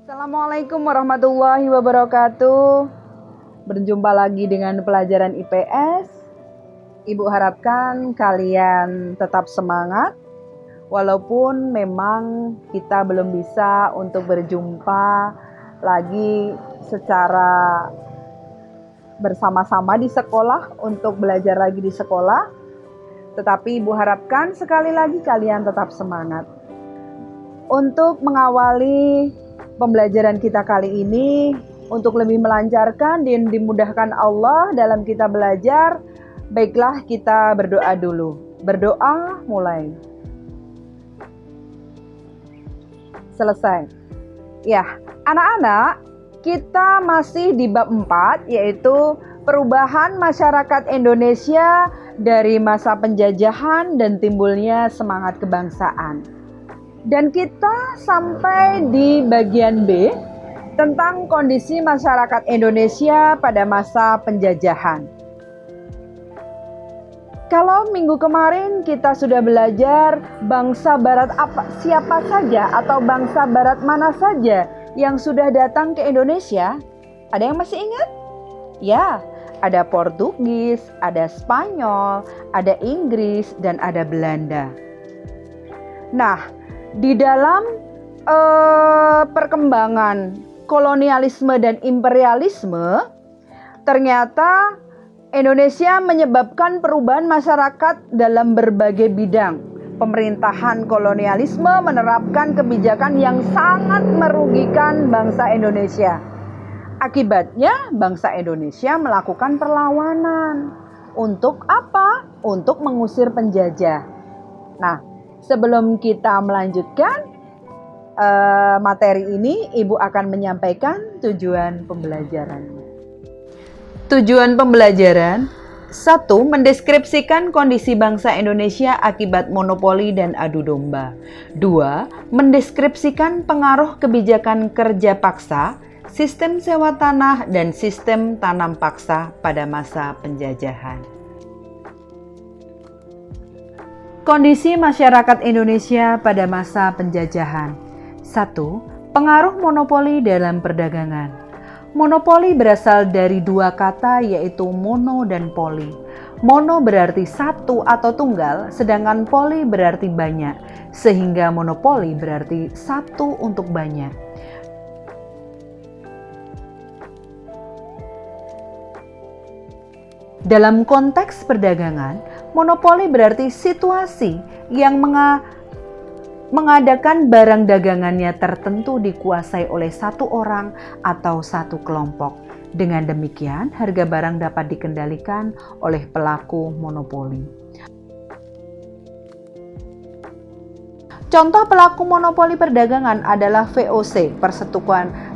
Assalamualaikum warahmatullahi wabarakatuh. Berjumpa lagi dengan pelajaran IPS. Ibu harapkan kalian tetap semangat, walaupun memang kita belum bisa untuk berjumpa lagi secara bersama-sama di sekolah untuk belajar lagi di sekolah. Tetapi Ibu harapkan sekali lagi kalian tetap semangat. Untuk mengawali pembelajaran kita kali ini, untuk lebih melancarkan dan dimudahkan Allah dalam kita belajar, baiklah kita berdoa dulu. Berdoa mulai. Selesai. Ya, anak-anak, kita masih di bab 4, yaitu perubahan masyarakat Indonesia dari masa penjajahan dan timbulnya semangat kebangsaan. Dan kita sampai di bagian B tentang kondisi masyarakat Indonesia pada masa penjajahan. Kalau minggu kemarin kita sudah belajar bangsa barat siapa saja atau bangsa barat mana saja yang sudah datang ke Indonesia. Ada yang masih ingat? Ya, ada Portugis, ada Spanyol, ada Inggris, dan ada Belanda. Nah, di dalam perkembangan kolonialisme dan imperialisme, ternyata Indonesia menyebabkan perubahan masyarakat dalam berbagai bidang. Pemerintahan kolonialisme menerapkan kebijakan yang sangat merugikan bangsa Indonesia. Akibatnya, bangsa Indonesia melakukan perlawanan. Untuk apa? Untuk mengusir penjajah. Nah, sebelum kita melanjutkan materi ini, Ibu akan menyampaikan tujuan pembelajarannya. Tujuan pembelajaran 1. Mendeskripsikan kondisi bangsa Indonesia akibat monopoli dan adu domba. 2. Mendeskripsikan pengaruh kebijakan kerja paksa, sistem sewa tanah, dan sistem tanam paksa pada masa penjajahan. Kondisi masyarakat Indonesia pada masa penjajahan. 1. Pengaruh monopoli dalam perdagangan. Monopoli berasal dari dua kata, yaitu mono dan poli. Mono berarti satu atau tunggal, sedangkan poli berarti banyak, sehingga monopoli berarti satu untuk banyak. Dalam konteks perdagangan, monopoli berarti situasi yang mengadakan barang dagangannya tertentu dikuasai oleh satu orang atau satu kelompok. Dengan demikian, harga barang dapat dikendalikan oleh pelaku monopoli. Contoh pelaku monopoli perdagangan adalah VOC,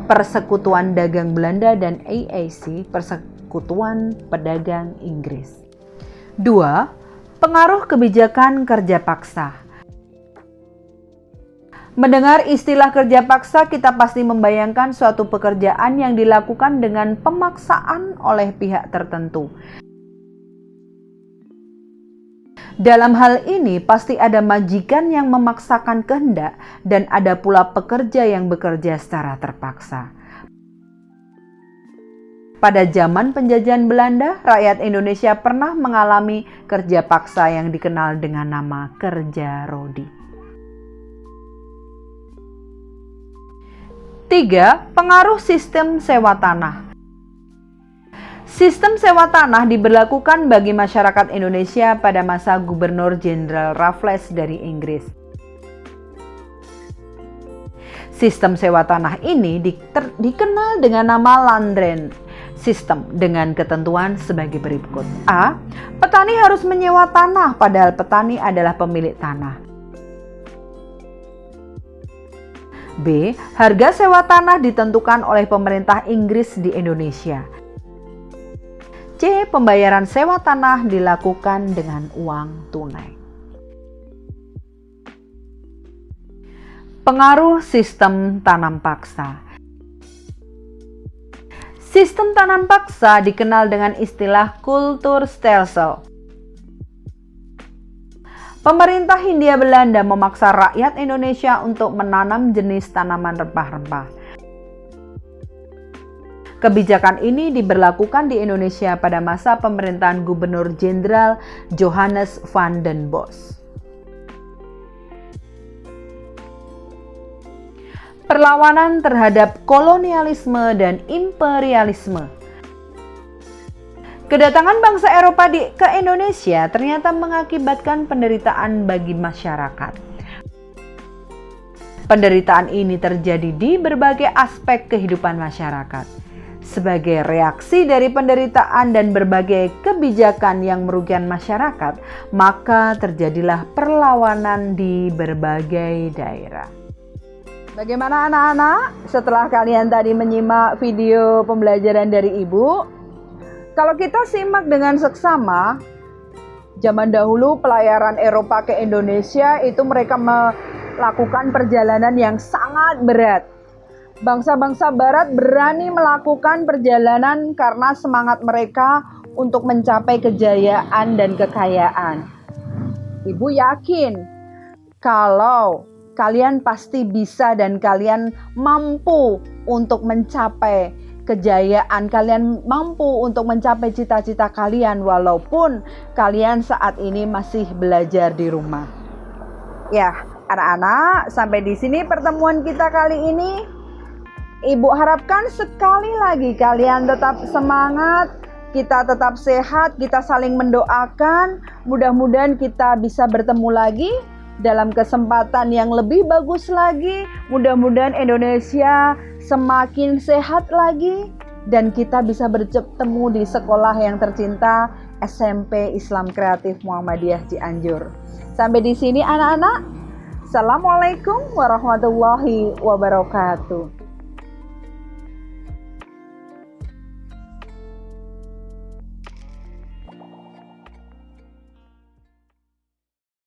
Persekutuan Dagang Belanda, dan AAC, Persekutuan Pedagang Inggris. 2. Pengaruh kebijakan kerja paksa. Mendengar istilah kerja paksa, kita pasti membayangkan suatu pekerjaan yang dilakukan dengan pemaksaan oleh pihak tertentu. Dalam hal ini, pasti ada majikan yang memaksakan kehendak dan ada pula pekerja yang bekerja secara terpaksa. Pada zaman penjajahan Belanda, rakyat Indonesia pernah mengalami kerja paksa yang dikenal dengan nama kerja rodi. 3. Pengaruh sistem sewa tanah. Sistem sewa tanah diberlakukan bagi masyarakat Indonesia pada masa Gubernur Jenderal Raffles dari Inggris. Sistem sewa tanah ini dikenal dengan nama Landrent System dengan ketentuan sebagai berikut. A. Petani harus menyewa tanah padahal petani adalah pemilik tanah. B. Harga sewa tanah ditentukan oleh pemerintah Inggris di Indonesia. C. Pembayaran sewa tanah dilakukan dengan uang tunai. Pengaruh sistem tanam paksa. Sistem tanam paksa dikenal dengan istilah Kulturstelsel. Pemerintah Hindia Belanda memaksa rakyat Indonesia untuk menanam jenis tanaman rempah-rempah. Kebijakan ini diberlakukan di Indonesia pada masa pemerintahan Gubernur Jenderal Johannes van den Bos. Perlawanan terhadap kolonialisme dan imperialisme. Kedatangan bangsa Eropa ke Indonesia ternyata mengakibatkan penderitaan bagi masyarakat. Penderitaan ini terjadi di berbagai aspek kehidupan masyarakat. Sebagai reaksi dari penderitaan dan berbagai kebijakan yang merugikan masyarakat, maka terjadilah perlawanan di berbagai daerah. Bagaimana anak-anak? Setelah kalian tadi menyimak video pembelajaran dari Ibu, kalau kita simak dengan seksama, zaman dahulu pelayaran Eropa ke Indonesia itu mereka melakukan perjalanan yang sangat berat. Bangsa-bangsa Barat berani melakukan perjalanan karena semangat mereka untuk mencapai kejayaan dan kekayaan. Ibu yakin kalau kalian pasti bisa dan kalian mampu untuk mencapai kejayaan, kalian mampu untuk mencapai cita-cita kalian walaupun kalian saat ini masih belajar di rumah. Ya, anak-anak, sampai di sini pertemuan kita kali ini. Ibu harapkan sekali lagi kalian tetap semangat, kita tetap sehat, kita saling mendoakan. Mudah-mudahan kita bisa bertemu lagi dalam kesempatan yang lebih bagus lagi. Mudah-mudahan Indonesia semakin sehat lagi dan kita bisa bertemu di sekolah yang tercinta SMP Islam Kreatif Muhammadiyah Cianjur. Sampai di sini anak-anak. Assalamualaikum warahmatullahi wabarakatuh.